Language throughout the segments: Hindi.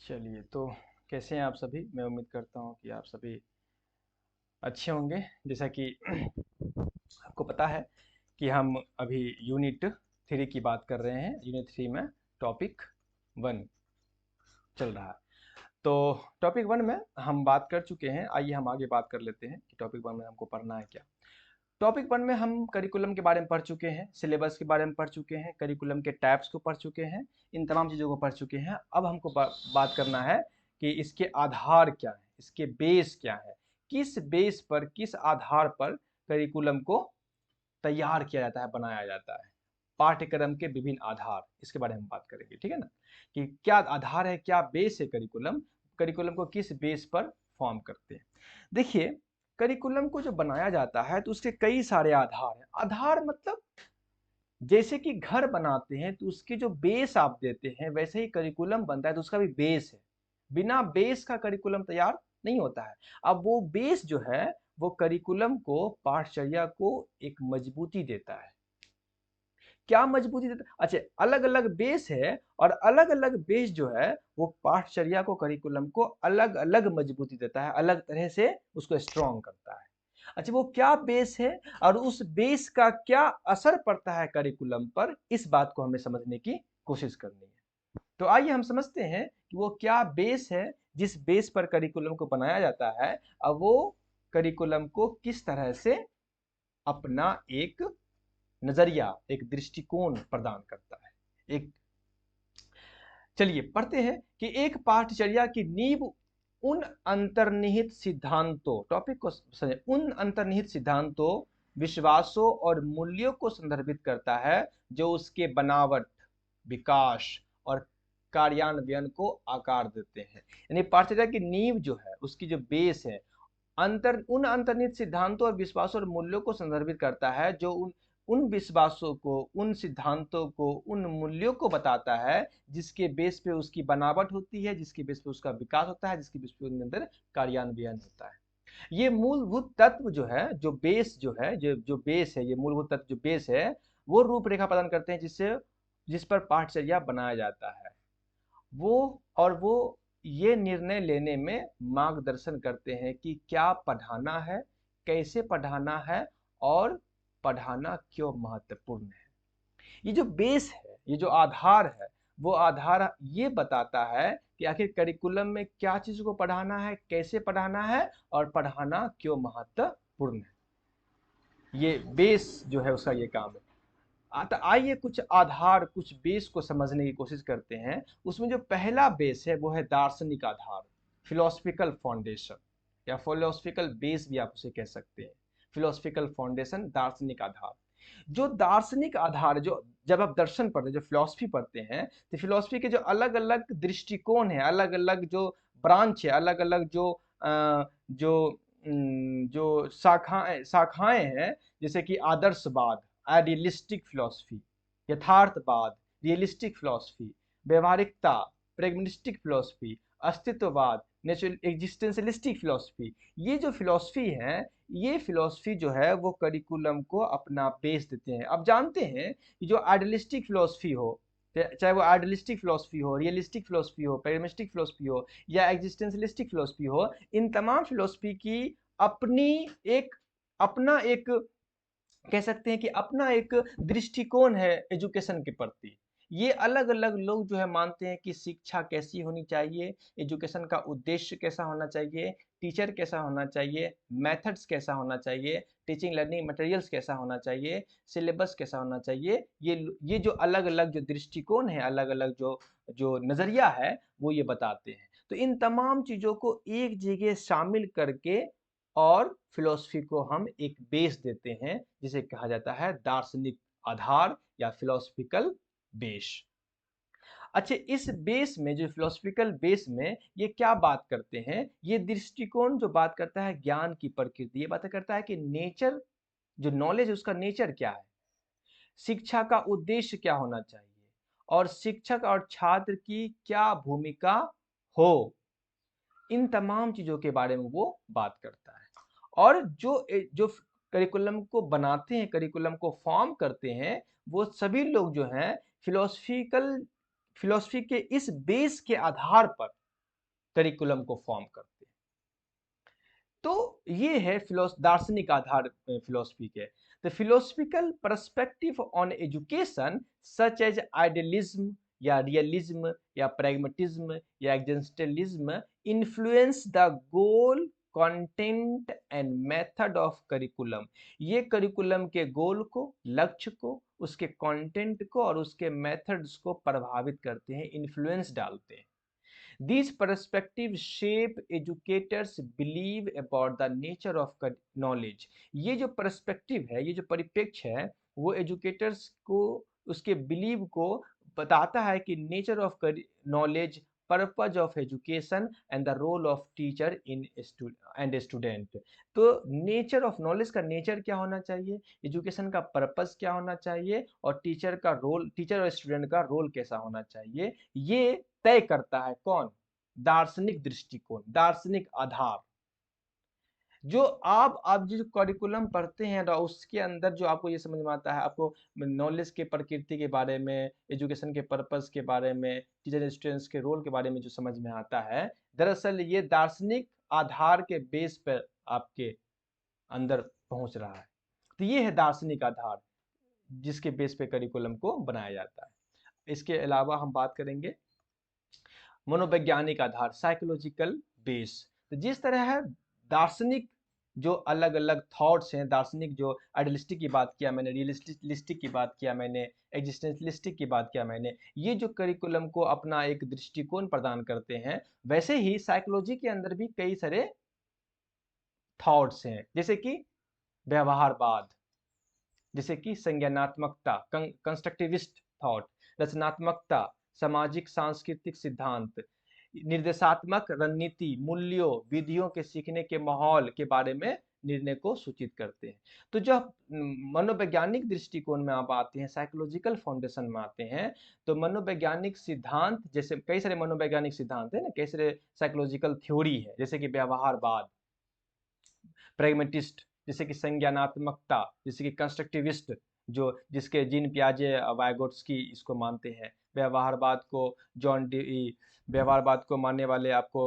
चलिए, तो कैसे हैं आप सभी? मैं उम्मीद करता हूँ कि आप सभी अच्छे होंगे। जैसा कि आपको पता है कि हम अभी यूनिट 3 की बात कर रहे हैं। यूनिट 3 में टॉपिक 1 चल रहा है। तो टॉपिक 1 में हम बात कर चुके हैं। आइए हम आगे बात कर लेते हैं कि टॉपिक 1 में हमको पढ़ना है क्या। टॉपिक 1 में हम करिकुलम के बारे में पढ़ चुके हैं, सिलेबस के बारे में पढ़ चुके हैं, करिकुलम के टाइप्स को पढ़ चुके हैं, इन तमाम चीज़ों को पढ़ चुके हैं। अब हमको बात करना है कि इसके आधार क्या है, इसके बेस क्या है, किस बेस पर, किस आधार पर करिकुलम को तैयार किया जाता है, बनाया जाता है। पाठ्यक्रम के विभिन्न आधार, इसके बारे में हम बात करेंगे, ठीक है ना, कि क्या आधार है, क्या बेस है करिकुलम, करिकुलम को किस बेस पर फॉर्म करते हैं। देखिए, करिकुलम को जो बनाया जाता है तो उसके कई सारे आधार हैं। आधार मतलब जैसे कि घर बनाते हैं तो उसकी जो बेस आप देते हैं, वैसे ही करिकुलम बनता है तो उसका भी बेस है। बिना बेस का करिकुलम तैयार नहीं होता है। अब वो बेस जो है वो करिकुलम को, पाठचर्या को एक मजबूती देता है। क्या मजबूती देता है? अच्छा, अलग अलग बेस है और अलग अलग बेस जो है वो पाठचर्या को, करिकुलम को अलग अलग मजबूती देता है, अलग तरह से उसको स्ट्रॉन्ग करता है। अच्छा, वो क्या बेस है और उस बेस का क्या असर पड़ता है करिकुलम पर, इस बात को हमें समझने की कोशिश करनी है। तो आइए हम समझते हैं कि वो क्या बेस है जिस बेस पर करिकुलम को बनाया जाता है। अब वो करिकुलम को किस तरह से अपना एक नजरिया, एक दृष्टिकोण प्रदान करता है। एक चलिए पढ़ते हैं कि एक पाठचर्या की नींव उन अंतर्निहित सिद्धांतों, टॉपिक को समझे, उन अंतर्निहित सिद्धांतों, विश्वासों और मूल्यों को संदर्भित करता है जो उसके बनावट, विकास और कार्यान्वयन को आकार देते हैं। यानी पाठचर्या की नींव जो है, उसकी जो बेस है, उन अंतर्निहित सिद्धांतों और विश्वासों और मूल्यों को संदर्भित करता है जो उन उन विश्वासों को, उन सिद्धांतों को, उन मूल्यों को बताता है जिसके बेस पे उसकी बनावट होती है, जिसके बेस पे उसका विकास होता है, जिसके बेस पे उसके अंदर कार्यान्वयन होता है। ये मूलभूत तत्व जो है, जो बेस जो है, जो जो बेस है, ये मूलभूत तत्व जो बेस है, वो रूपरेखा प्रदान करते हैं जिस पर पाठचर्या बनाया जाता है। वो ये निर्णय लेने में मार्गदर्शन करते हैं कि क्या पढ़ाना है, कैसे पढ़ाना है और पढ़ाना क्यों महत्वपूर्ण है। ये जो बेस है, ये जो आधार है, वो आधार ये बताता है कि आखिर करिकुलम में क्या चीज को पढ़ाना है, कैसे पढ़ाना है और पढ़ाना क्यों महत्वपूर्ण है। ये बेस जो है उसका ये काम है। तो आइए कुछ आधार, कुछ बेस को समझने की कोशिश करते हैं। उसमें जो पहला बेस है वो है दार्शनिक आधार, फिलोसफिकल फाउंडेशन, या फिलोसफिकल बेस भी आप उसे कह सकते हैं। फिलोसफिकल फाउंडेशन, दार्शनिक आधार। जो दार्शनिक आधार, जो जब आप दर्शन पढ़ते हैं, जो फिलोसफी पढ़ते हैं, तो फिलोसफी के जो अलग अलग दृष्टिकोण है, अलग अलग जो ब्रांच है, अलग अलग जो शाखाएं शाखाएं हैं, जैसे कि आदर्शवाद, आइडियलिस्टिक फिलोसफी, यथार्थवाद, रियलिस्टिक फिलोसफी, व्यवहारिकता, प्रेगमेटिस्टिक फिलोसफी, अस्तित्ववाद, नेचुरल एग्जिस्टेंशलिस्टिक फिलोसफी, ये जो फिलोसफी है, ये फिलोसफी जो है वो करिकुलम को अपना बेस देते हैं। अब जानते हैं कि जो आइडियलिस्टिक फिलोसफी हो, चाहे वो आइडियलिस्टिक फिलोसफी हो, रियलिस्टिक फिलोसफी हो, प्रेगमेटिस्टिक फिलोसफी हो या एग्जिस्टेंशलिस्टिक फिलोसफी हो, इन तमाम फिलोसफी की अपनी एक अपना एक कह सकते हैं कि अपना एक दृष्टिकोण है एजुकेशन के प्रति। ये अलग अलग लोग जो है मानते हैं कि शिक्षा कैसी होनी चाहिए, एजुकेशन का उद्देश्य कैसा होना चाहिए, टीचर कैसा होना चाहिए, मेथड्स कैसा होना चाहिए, टीचिंग लर्निंग मटेरियल्स कैसा होना चाहिए, सिलेबस कैसा होना चाहिए। ये जो अलग अलग जो दृष्टिकोण है, अलग अलग जो जो नज़रिया है, वो ये बताते हैं। तो इन तमाम चीज़ों को एक जगह शामिल करके और फिलॉसफी को हम एक बेस देते हैं जिसे कहा जाता है दार्शनिक आधार या फिलोसफिकल बेस। अच्छा, इस बेस में, जो फिलोसफिकल बेस में, ये क्या बात करते हैं, ये दृष्टिकोण जो बात करता है ज्ञान की प्रकृति, ये बात करता है कि नेचर, जो नॉलेज है उसका नेचर क्या है, शिक्षा का उद्देश्य क्या होना चाहिए और शिक्षक और छात्र की क्या भूमिका हो, इन तमाम चीजों के बारे में वो बात करता है। और जो करिकुलम को बनाते हैं, करिकुलम को फॉर्म करते हैं, वो सभी लोग जो हैं फिलोसफिकल फिलोसफी के इस बेस के आधार पर करिकुलम को फॉर्म करते हैं। तो ये है दार्शनिक आधार फिलोसफी के। The philosophical perspective on education such as idealism या रियलिज्म या प्रैग्मेटिज्म या existentialism influence the goal content and method of curriculum. ये करिकुलम के गोल को, लक्ष्य को, उसके कंटेंट को और उसके मेथड्स को प्रभावित करते हैं, इन्फ्लुएंस डालते हैं। These perspectives shape educators' belief about the nature of knowledge। ये जो पर्सपेक्टिव है, ये जो परिप्रेक्ष्य है, वो एजुकेटर्स को, उसके बिलीव को बताता है कि nature of knowledge, purpose of education and the role of teacher in and student. तो नेचर ऑफ नॉलेज का नेचर क्या होना चाहिए, एजुकेशन का पर्पज क्या होना चाहिए और टीचर का रोल, टीचर और स्टूडेंट का रोल कैसा होना चाहिए, ये तय करता है कौन? दार्शनिक दृष्टिकोण, दार्शनिक आधार। जो आप जो करिकुलम पढ़ते हैं तो उसके अंदर जो आपको ये समझ में आता है, आपको नॉलेज के प्रकृति के बारे में, एजुकेशन के पर्पस के बारे में, टीचर स्टूडेंट्स के रोल के बारे में जो समझ में आता है, दरअसल ये दार्शनिक आधार के बेस पर आपके अंदर पहुंच रहा है। तो ये है दार्शनिक आधार जिसके बेस पे करिकुलम को बनाया जाता है। इसके अलावा हम बात करेंगे मनोवैज्ञानिक आधार, साइकोलॉजिकल बेस। तो जिस तरह है दार्शनिक जो अलग अलग थॉट्स हैं, दार्शनिक जो आइडियलिस्टिक की बात किया मैंने, रियलिस्टिक की बात किया मैंने, एग्जिस्टेंशलिस्टिक की बात किया मैंने, ये जो करिकुलम को अपना एक दृष्टिकोण प्रदान करते हैं, वैसे ही साइकोलॉजी के अंदर भी कई सारे थॉट्स हैं, जैसे कि व्यवहारवाद, जैसे कि संज्ञानात्मकता, कंस्ट्रक्टिविस्ट थॉट, रचनात्मकता, सामाजिक सांस्कृतिक सिद्धांत, निर्देशात्मक रणनीति, मूल्यों, विधियों के सीखने के माहौल के बारे में निर्णय को सूचित करते हैं। तो जब मनोवैज्ञानिक दृष्टिकोण में आप आते हैं, साइकोलॉजिकल फाउंडेशन में आते हैं, तो मनोवैज्ञानिक सिद्धांत, जैसे कई सारे मनोवैज्ञानिक सिद्धांत है ना, कई सारे साइकोलॉजिकल थ्योरी है, जैसे कि व्यवहारवाद, प्रेगमेटिस्ट, जैसे कि संज्ञानात्मकता, जैसे कि कंस्ट्रक्टिविस्ट, जो जिसके जीन पियाजे वाइगोट्स्की इसको मानते हैं, व्यवहारवाद को जॉन डी, व्यवहारवाद को मानने वाले आपको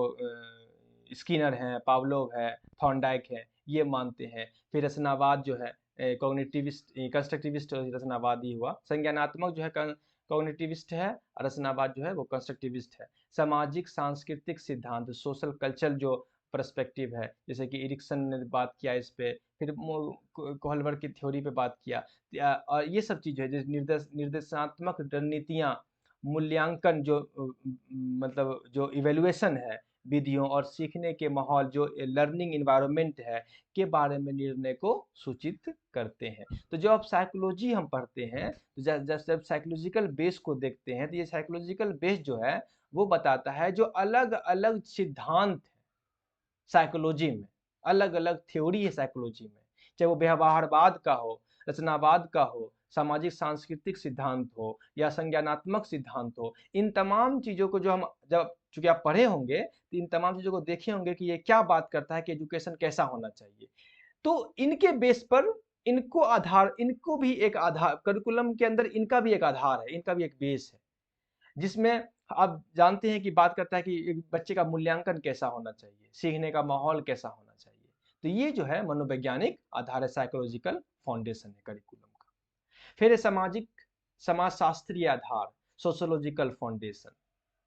स्किनर हैं, पावलोव है, थॉर्नडाइक है, ये मानते हैं। फिर रचनावाद जो है कॉग्निटिविस्ट, कंस्ट्रक्टिविस्ट रचनावादी हुआ, संज्ञानात्मक जो है कॉग्निटिविस्ट है, रचनावाद जो है वो कंस्ट्रक्टिविस्ट है। सामाजिक सांस्कृतिक सिद्धांत, सोशल कल्चर जो पर्सपेक्टिव है, जैसे कि इरिक्सन ने बात किया इस पे, फिर कोहलबर की थ्योरी पे बात किया, और ये सब चीज़ है जैसे निर्देशात्मक रणनीतियाँ, मूल्यांकन जो मतलब जो इवेल्युएशन है विधियों और सीखने के माहौल, जो लर्निंग इन्वायरमेंट है के बारे में निर्णय को सूचित करते हैं। तो जब आप साइकोलॉजी हम पढ़ते हैं, तो जब साइकोलॉजिकल बेस को देखते हैं, तो ये साइकोलॉजिकल बेस जो है वो बताता है जो अलग अलग सिद्धांत साइकोलॉजी में, अलग अलग थ्योरी है साइकोलॉजी में, चाहे वो व्यवहारवाद का हो, रचनावाद का हो, सामाजिक सांस्कृतिक सिद्धांत हो या संज्ञानात्मक सिद्धांत हो, इन तमाम चीज़ों को जो हम जब चूंकि आप पढ़े होंगे तो इन तमाम चीज़ों को देखे होंगे कि ये क्या बात करता है कि एजुकेशन कैसा होना चाहिए। तो इनके बेस पर इनको भी एक आधार, करिकुलम के अंदर इनका भी एक आधार है, इनका भी एक बेस है, जिसमें आप जानते हैं कि बात करता है कि एक बच्चे का मूल्यांकन कैसा होना चाहिए, सीखने का माहौल कैसा होना चाहिए। तो ये जो है मनोवैज्ञानिक आधार है, साइकोलॉजिकल फाउंडेशन है करिकुलम का। फिर समाजशास्त्रीय आधार, सोशोलॉजिकल फाउंडेशन,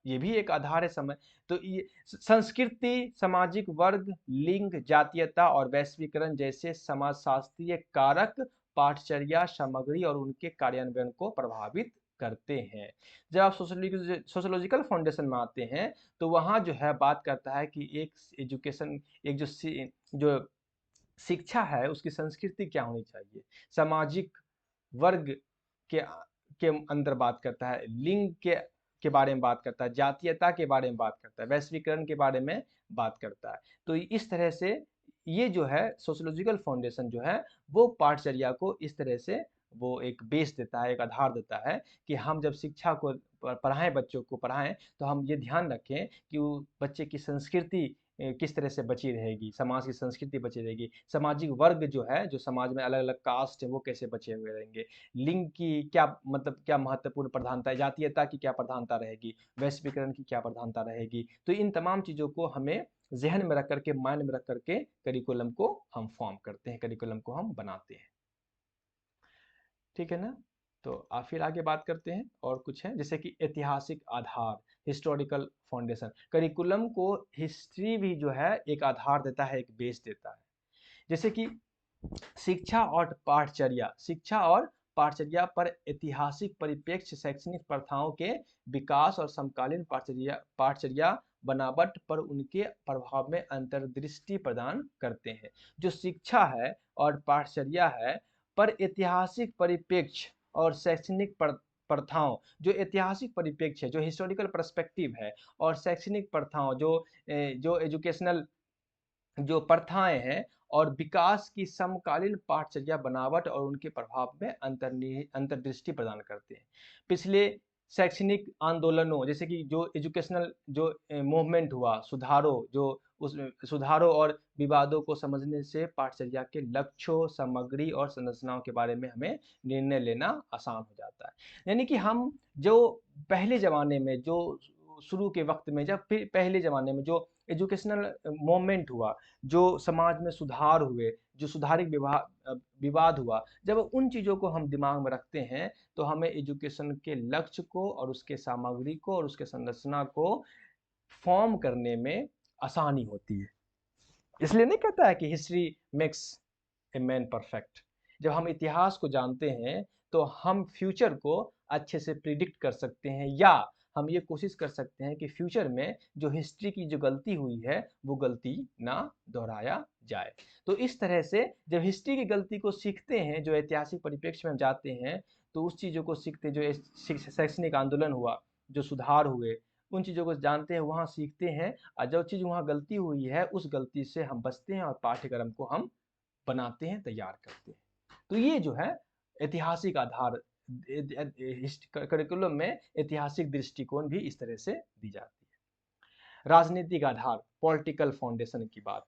ये भी एक आधार है समय। तो ये संस्कृति, सामाजिक वर्ग, लिंग, जातीयता और वैश्वीकरण जैसे समाजशास्त्रीय कारक पाठचर्या, सामग्री और उनके कार्यान्वयन को प्रभावित करते हैं। जब आप सोशोलॉजिकल फाउंडेशन में आते हैं तो वहाँ जो है बात करता है कि एक एजुकेशन, एक जो शिक्षा है उसकी संस्कृति क्या होनी चाहिए, सामाजिक वर्ग के के अंदर बात करता है, लिंग के बारे में बात करता है, जातीयता के बारे में बात करता है, वैश्वीकरण के बारे में बात करता है। तो इस तरह से ये जो है सोशियोलॉजिकल फाउंडेशन जो है वो पाठचर्या को इस तरह से वो एक बेस देता है, एक आधार देता है कि हम जब शिक्षा को पढ़ाएं, बच्चों को पढ़ाएं, तो हम ये ध्यान रखें कि वो बच्चे की संस्कृति किस तरह से बची रहेगी, समाज की संस्कृति बची रहेगी, सामाजिक वर्ग जो है, जो समाज में अलग अलग कास्ट है वो कैसे बचे हुए रहेंगे, लिंग की क्या मतलब क्या महत्वपूर्ण प्रधानता है, जातीयता की क्या प्रधानता रहेगी, वैश्वीकरण की क्या प्रधानता रहेगी। तो इन तमाम चीज़ों को हमें जहन में रख करके, माइंड में रख करके करिकुलम को हम फॉर्म करते हैं, करिकुलम को हम बनाते हैं। ठीक है ना। तो फिर आगे बात करते हैं और कुछ है, जैसे कि ऐतिहासिक आधार, हिस्टोरिकल फाउंडेशन। करिकुलम को हिस्ट्री भी जो है एक आधार देता है, एक बेस देता है। जैसे कि शिक्षा और पाठचर्या पर ऐतिहासिक परिप्रेक्ष्य, शैक्षणिक प्रथाओं के विकास और समकालीन पाठचर्या बनावट पर उनके प्रभाव में अंतर्दृष्टि प्रदान करते हैं। जो शिक्षा है और पाठचर्या है पर ऐतिहासिक परिप्रेक्ष्य और शैक्षणिक प्रथाओं, जो ऐतिहासिक परिप्रेक्ष्य है, जो हिस्टोरिकल पर्सपेक्टिव है, और शैक्षणिक प्रथाओं जो एजुकेशनल जो प्रथाएं हैं, और विकास की समकालीन पाठचर्या बनावट और उनके प्रभाव में अंतर्दृष्टि प्रदान करते हैं। पिछले शैक्षणिक आंदोलनों, जैसे कि जो एजुकेशनल जो मूवमेंट हुआ, उस सुधारों और विवादों को समझने से पाठचर्या के लक्ष्यों, सामग्री और संरचनाओं के बारे में हमें निर्णय लेना आसान हो जाता है। यानी कि हम जो पहले ज़माने में, जो शुरू के वक्त में, जब फिर पहले ज़माने में जो एजुकेशनल मूवमेंट हुआ, जो समाज में सुधार हुए, जो सुधारिक विवाद हुआ, जब उन चीज़ों को हम दिमाग में रखते हैं तो हमें एजुकेशन के लक्ष्य को और उसके सामग्री को और उसके संरचना को फॉर्म करने में आसानी होती है। इसलिए नहीं कहता है कि history makes a man perfect. जब हम इतिहास को जानते हैं तो हम फ्यूचर को अच्छे से प्रिडिक्ट कर सकते हैं, या हम ये कोशिश कर सकते हैं कि फ्यूचर में जो हिस्ट्री की जो गलती हुई है वो गलती ना दोहराया जाए। तो इस तरह से जब हिस्ट्री की गलती को सीखते हैं, जो ऐतिहासिक परिप्रेक्ष्य में हम जाते हैं, तो उस चीज़ों को सीखते, जो शैक्षणिक आंदोलन हुआ, जो सुधार हुए, उन चीज़ों को जानते हैं, वहाँ सीखते हैं, और जो चीज़ वहाँ गलती हुई है उस गलती से हम बचते हैं और पाठ्यक्रम को हम बनाते हैं, तैयार करते हैं। तो ये जो है ऐतिहासिक आधार, करिकुलम में ऐतिहासिक दृष्टिकोण भी इस तरह से दी जाती है। राजनीतिक आधार, पॉलिटिकल फाउंडेशन की बात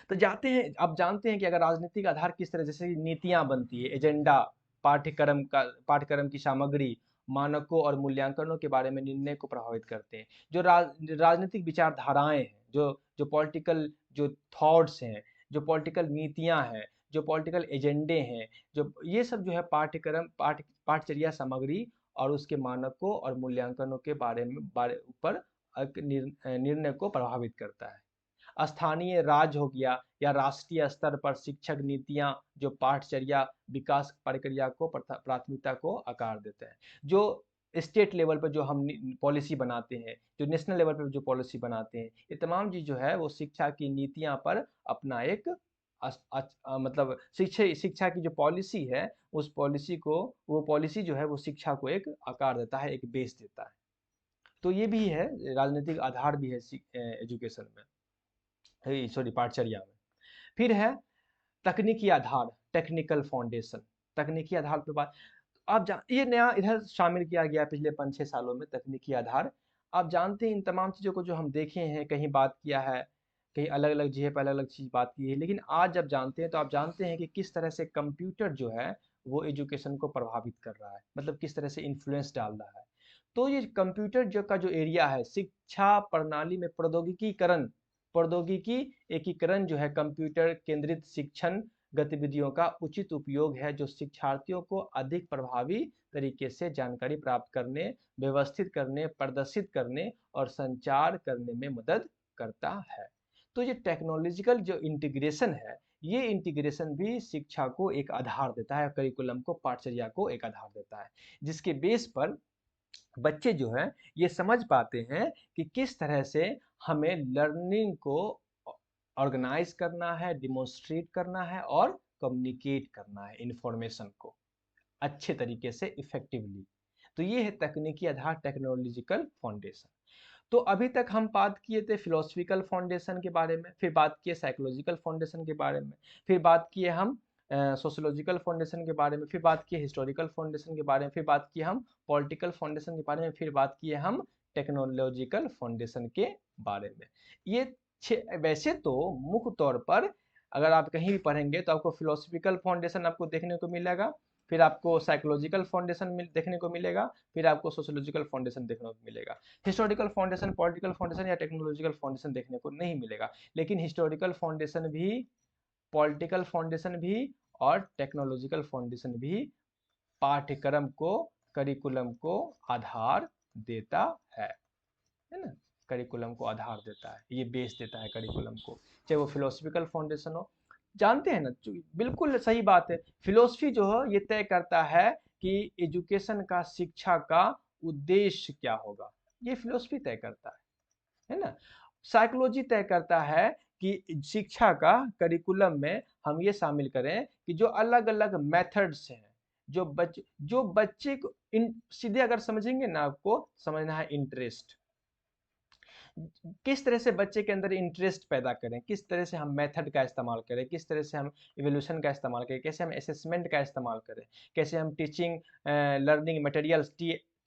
तो जाते हैं, अब जानते हैं कि अगर राजनीतिक आधार किस तरह, जैसे नीतियां बनती है, एजेंडा, पाठ्यक्रम की सामग्री, मानकों और मूल्यांकनों के बारे में निर्णय को प्रभावित करते हैं। जो राजनीतिक विचारधाराएं हैं, जो पॉलिटिकल जो थॉट्स हैं, जो पॉलिटिकल नीतियां हैं, जो पॉलिटिकल एजेंडे हैं, जो ये सब जो है पाठचर्या सामग्री और उसके मानकों और मूल्यांकनों के बारे ऊपर निर्णय को प्रभावित करता है। स्थानीय राज्य हो गया या राष्ट्रीय स्तर पर शिक्षक नीतियां जो पाठचर्या विकास प्रक्रिया को प्राथमिकता को आकार देते हैं। जो स्टेट लेवल पर जो हम पॉलिसी बनाते हैं, जो नेशनल लेवल पर जो पॉलिसी बनाते हैं, ये तमाम चीज जो है वो शिक्षा की नीतियां पर अपना एक मतलब शिक्षा की जो पॉलिसी है, उस पॉलिसी को, वो पॉलिसी जो है वो शिक्षा को एक आकार देता है, एक बेस देता है। तो ये भी है, राजनीतिक आधार भी है एजुकेशन में, सॉरी पाठचर्या में। फिर है तकनीकी आधार, टेक्निकल फाउंडेशन। तकनीकी आधार पे बात, आप ये नया इधर शामिल किया गया पिछले 5-6 सालों में, तकनीकी आधार। आप जानते हैं इन तमाम चीज़ों को जो हम देखे हैं, कहीं बात किया है, कहीं अलग अलग जगह पर अलग अलग चीज़ बात की है, लेकिन आज जब जानते हैं तो आप जानते हैं कि किस तरह से कंप्यूटर जो है वो एजुकेशन को प्रभावित कर रहा है, मतलब किस तरह से इन्फ्लुएंस डाल रहा है। तो ये कंप्यूटर जो एरिया है, शिक्षा प्रणाली में प्रौद्योगिकी एकीकरण जो है, कंप्यूटर केंद्रित शिक्षण गतिविधियों का उचित उपयोग है, जो शिक्षार्थियों को अधिक प्रभावी तरीके से जानकारी प्राप्त करने, व्यवस्थित करने, प्रदर्शित करने और संचार करने में मदद करता है। तो ये टेक्नोलॉजिकल जो इंटीग्रेशन है, ये इंटीग्रेशन भी शिक्षा को एक आधार देता है, करिकुलम को, पाठचर्या को एक आधार देता है, जिसके बेस पर बच्चे जो हैं ये समझ पाते हैं कि किस तरह से हमें लर्निंग को ऑर्गेनाइज करना है, डिमॉन्स्ट्रेट करना है और कम्युनिकेट करना है इंफॉर्मेशन को अच्छे तरीके से इफेक्टिवली। तो ये है तकनीकी आधार, टेक्नोलॉजिकल फाउंडेशन। तो अभी तक हम बात किए थे फिलोसफिकल फाउंडेशन के बारे में, फिर बात किए साइकोलॉजिकल फाउंडेशन के बारे में, फिर बात किए हम सोशोलॉजिकल फाउंडेशन के बारे में, फिर बात किए हिस्टोरिकल फाउंडेशन के बारे में, फिर बात किए हम पॉलिटिकल फाउंडेशन के बारे में, फिर बात किए हम टेक्नोलॉजिकल फाउंडेशन के बारे में। ये वैसे तो मुख्य तौर पर अगर आप कहीं भी पढ़ेंगे तो आपको फिलोसफिकल फाउंडेशन आपको देखने को मिलेगा, फिर आपको साइकोलॉजिकल फाउंडेशन देखने को मिलेगा, फिर आपको सोशियोलॉजिकल फाउंडेशन देखने को मिलेगा। हिस्टोरिकल फाउंडेशन, पॉलिटिकल फाउंडेशन या टेक्नोलॉजिकल फाउंडेशन देखने को नहीं मिलेगा। लेकिन हिस्टोरिकल फाउंडेशन भी, पॉलिटिकल फाउंडेशन भी और टेक्नोलॉजिकल फाउंडेशन भी पाठ्यक्रम को, करिकुलम को आधार देता है ना। करिकुलम को आधार देता है, ये बेस देता है करिकुलम को, चाहे वो फिलोसफिकल फाउंडेशन हो। जानते हैं ना, बिल्कुल सही बात है। फिलोसफी जो है ये तय करता है कि एजुकेशन का, शिक्षा का उद्देश्य क्या होगा, ये फिलोसफी तय करता है ना। साइकोलॉजी तय करता है कि शिक्षा का करिकुलम में हम ये शामिल करें कि जो अलग अलग मेथड्स हैं, जो बच्चे को सीधे अगर समझेंगे ना, आपको समझना है इंटरेस्ट, किस तरह से बच्चे के अंदर इंटरेस्ट पैदा करें, किस तरह से हम मेथड का इस्तेमाल करें, किस तरह से हम इवोल्यूशन का इस्तेमाल करें, कैसे हम असेसमेंट का इस्तेमाल करें, कैसे हम teaching learning materials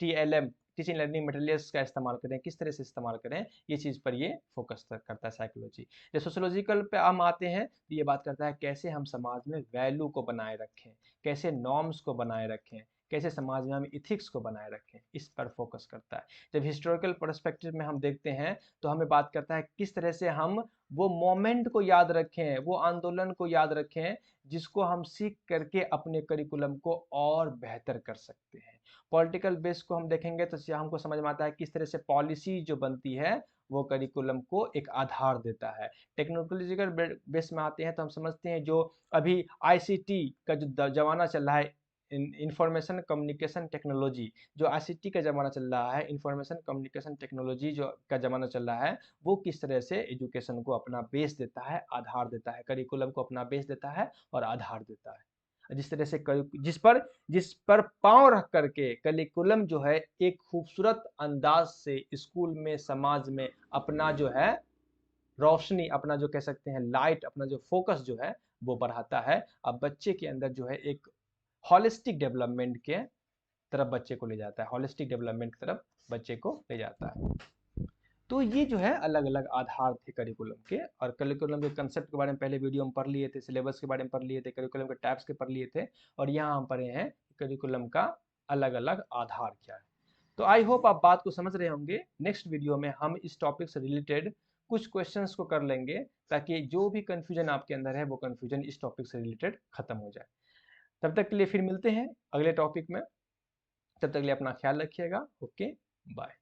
TLM teaching learning materials का इस्तेमाल करें, किस तरह से इस्तेमाल करें, ये चीज़ पर ये फोकस करता है साइकोलॉजी। जब सोशोलॉजिकल पे हम आते हैं तो ये बात करता है कैसे हम समाज में वैल्यू को बनाए रखें, कैसे नॉर्म्स को बनाए रखें, कैसे समाज में हम इथिक्स को बनाए रखें, इस पर फोकस करता है। जब हिस्टोरिकल पर्सपेक्टिव में हम देखते हैं तो हमें बात करता है किस तरह से हम वो मोमेंट को याद रखें, वो आंदोलन को याद रखें जिसको हम सीख करके अपने करिकुलम को और बेहतर कर सकते हैं। पॉलिटिकल बेस को हम देखेंगे तो हमको समझ में आता है किस तरह से पॉलिसी जो बनती है वो करिकुलम को एक आधार देता है। टेक्नोलॉजिकल बेस में आते हैं तो हम समझते हैं जो अभी ICT का जो जमाना चल रहा है, इंफॉर्मेशन कम्युनिकेशन टेक्नोलॉजी, जो ICT का ज़माना चल रहा है, इंफॉर्मेशन कम्युनिकेशन टेक्नोलॉजी जो का ज़माना चल रहा है, वो किस तरह से एजुकेशन को अपना बेस देता है, आधार देता है, करिकुलम को अपना बेस देता है और आधार देता है। जिस तरह से जिस पर पाँव रख करके करिकुलम जो है एक खूबसूरत अंदाज से स्कूल में, समाज में अपना जो है रोशनी, अपना जो कह सकते हैं लाइट, अपना जो फोकस जो है वो बढ़ाता है। अब बच्चे के अंदर जो है एक हॉलिस्टिक डेवलपमेंट के तरफ बच्चे को ले जाता है, हॉलिस्टिक डेवलपमेंट की तरफ बच्चे को ले जाता है। तो ये जो है अलग अलग आधार थे करिकुलम के, और करिकुलम के कंसेप्ट के बारे में पहले वीडियो में पढ़ लिए थे, सिलेबस के बारे में पढ़ लिए थे, करिकुलम के टाइप्स के पढ़ लिए थे, और यहाँ हम पढ़े हैं करिकुलम का अलग अलग आधार क्या है। तो आई होप आप बात को समझ रहे होंगे। नेक्स्ट वीडियो में हम इस टॉपिक से रिलेटेड कुछ क्वेश्चंस को कर लेंगे ताकि जो भी कंफ्यूजन आपके अंदर है वो कंफ्यूजन इस टॉपिक से रिलेटेड खत्म हो जाए। तब तक के लिए फिर मिलते हैं अगले टॉपिक में। तब तक के लिए अपना ख्याल रखिएगा। Okay, bye.